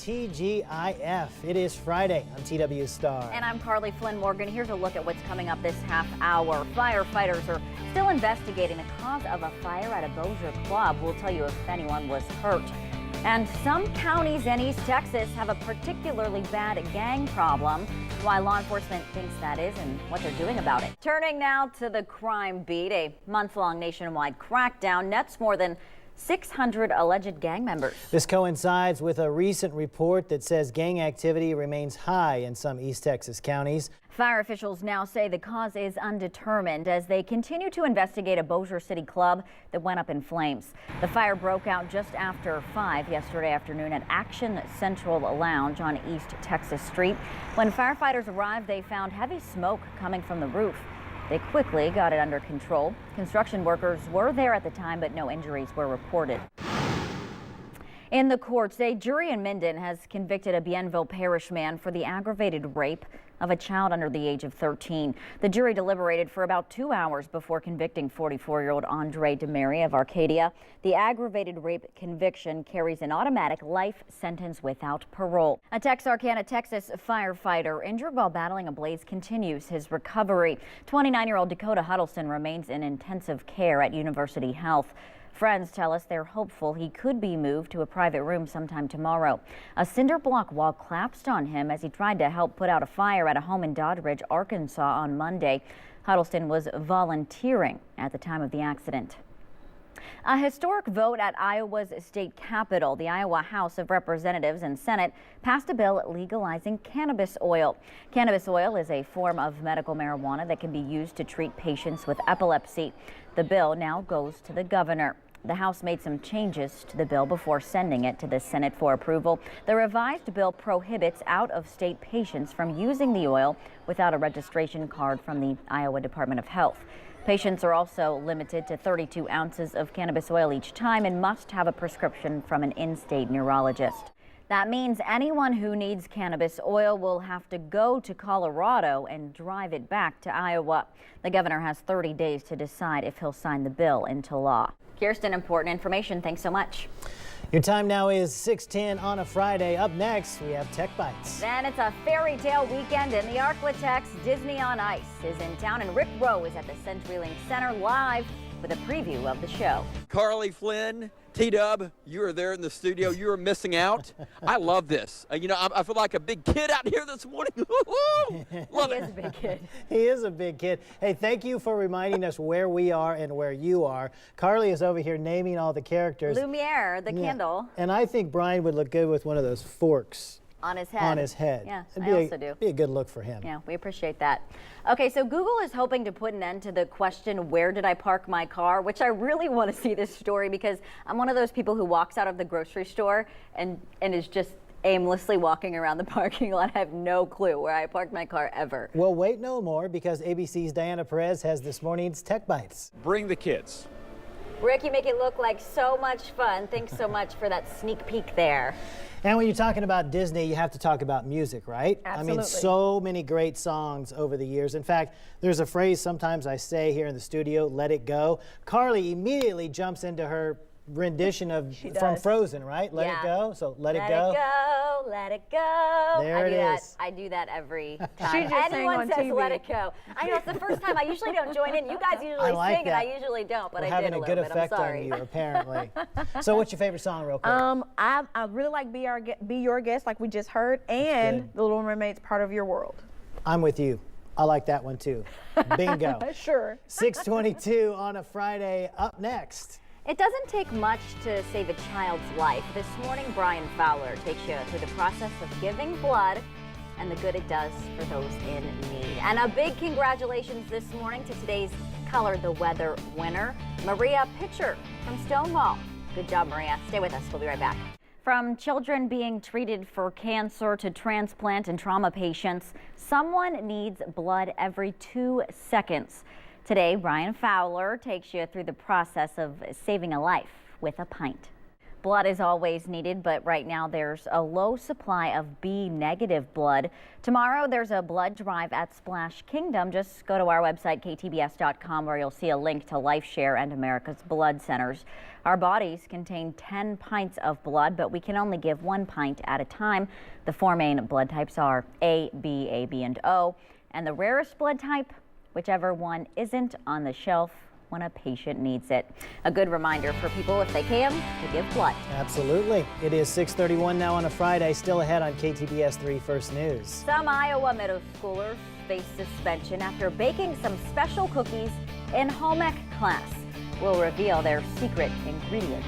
TGIF. It is Friday. I'm TW Star. And I'm Carly Flynn Morgan, here to look at what's coming up this half hour. Firefighters are still investigating the cause of a fire at a Bossier club. We'll tell you if anyone was hurt. And some counties in East Texas have a particularly bad gang problem. Why law enforcement thinks that is and what they're doing about it. Turning now to the crime beat, a month-long nationwide crackdown nets more than 600 alleged gang members. This coincides with a recent report that says gang activity remains high in some East Texas counties. Fire officials now say the cause is undetermined as they continue to investigate a Bossier City club that went up in flames. The fire broke out just after 5 yesterday afternoon at Action Central Lounge on East Texas Street. When firefighters arrived, they found heavy smoke coming from the roof. They quickly got it under control. Construction workers were there at the time, but no injuries were reported. In the courts, a jury in Minden has convicted a Bienville Parish man for the aggravated rape of a child under the age of 13. The jury deliberated for about 2 hours before convicting 44-year-old Andre DeMary of Arcadia. The aggravated rape conviction carries an automatic life sentence without parole. A Texarkana, Texas firefighter injured while battling a blaze continues his recovery. 29-year-old Dakota Huddleston remains in intensive care at University Health. Friends tell us they're hopeful he could be moved to a private room sometime tomorrow. A cinder block wall collapsed on him as he tried to help put out a fire at a home in Doddridge, Arkansas on Monday. Huddleston was volunteering at the time of the accident. A historic vote at Iowa's state capitol. The Iowa House of Representatives and Senate passed a bill legalizing cannabis oil. Cannabis oil is a form of medical marijuana that can be used to treat patients with epilepsy. The bill now goes to the governor. The House made some changes to the bill before sending it to the Senate for approval. The revised bill prohibits out-of-state patients from using the oil without a registration card from the Iowa Department of Health. Patients are also limited to 32 ounces of cannabis oil each time and must have a prescription from an in-state neurologist. That means anyone who needs cannabis oil will have to go to Colorado and drive it back to Iowa. The governor has 30 days to decide if he'll sign the bill into law. Kirsten, important information. Thanks so much. Your time now is 6:10 on a Friday. Up next, we have Tech Bites. Then it's a fairy tale weekend in the Arklatex. Disney on Ice is in town, and Rick Rowe is at the CenturyLink Center live with a preview of the show. Carly Flynn, T-Dub, you were there in the studio. You were missing out. I love this. You know, I feel like a big kid out here this morning. Love He it. is a big kid. He is a big kid. Hey, thank you for reminding us where we are and where you are. Carly is over here naming all the characters. Lumiere, the candle. And I think Brian would look good with one of those forks On his head. on his head. Yeah, It'd I be also do. Be a good look for him. Yeah, we appreciate that. Okay, so Google is hoping to put an end to the question, where did I park my car? Which I really want to see this story because I'm one of those people who walks out of the grocery store and is just aimlessly walking around the parking lot. I have no clue where I parked my car ever. Well, wait no more because ABC's Diana Perez has this morning's Tech Bites. Bring the kids. Rick, you make it look like so much fun. Thanks so much for that sneak peek there. And when you're talking about Disney, you have to talk about music, right? Absolutely. I mean, so many great songs over the years. In fact, there's a phrase sometimes I say here in the studio, let it go. Carly immediately jumps into her rendition of from Frozen, right? Let it go. So let it go. Let it go, let it go. There it is. I do that every time. She just sang Anyone on says TV. let it go. I know it's the first time. I usually don't join in. You guys usually like sing and that. I usually don't, but We're I having did a a little good bit. I'm effect on sorry. you, apparently. So what's your favorite song, real quick? I really like Be Your Guest, like we just heard, and good. The Little Mermaid's Part of Your World. I'm with you. I like that one too. Bingo. Sure. 6:22 on a Friday. Up next. It doesn't take much to save a child's life. This morning, Brian Fowler takes you through the process of giving blood and the good it does for those in need. And a big congratulations this morning to today's Color the Weather winner, Maria Pitcher from Stonewall. Good job, Maria. Stay with us. We'll be right back. From children being treated for cancer to transplant and trauma patients, someone needs blood every 2 seconds. Today, Brian Fowler takes you through the process of saving a life with a pint. Blood is always needed, but right now there's a low supply of B negative blood. Tomorrow there's a blood drive at Splash Kingdom. Just go to our website, ktbs.com, where you'll see a link to LifeShare and America's Blood Centers. Our bodies contain 10 pints of blood, but we can only give 1 pint at a time. The 4 main blood types are A, B, and O. And the rarest blood type, whichever one isn't on the shelf when a patient needs it. A good reminder for people, if they can, to give blood. Absolutely. It is 6:31 now on a Friday. Still ahead on KTBS 3 First News. Some Iowa middle schoolers face suspension after baking some special cookies in home ec class. We'll reveal their secret ingredient.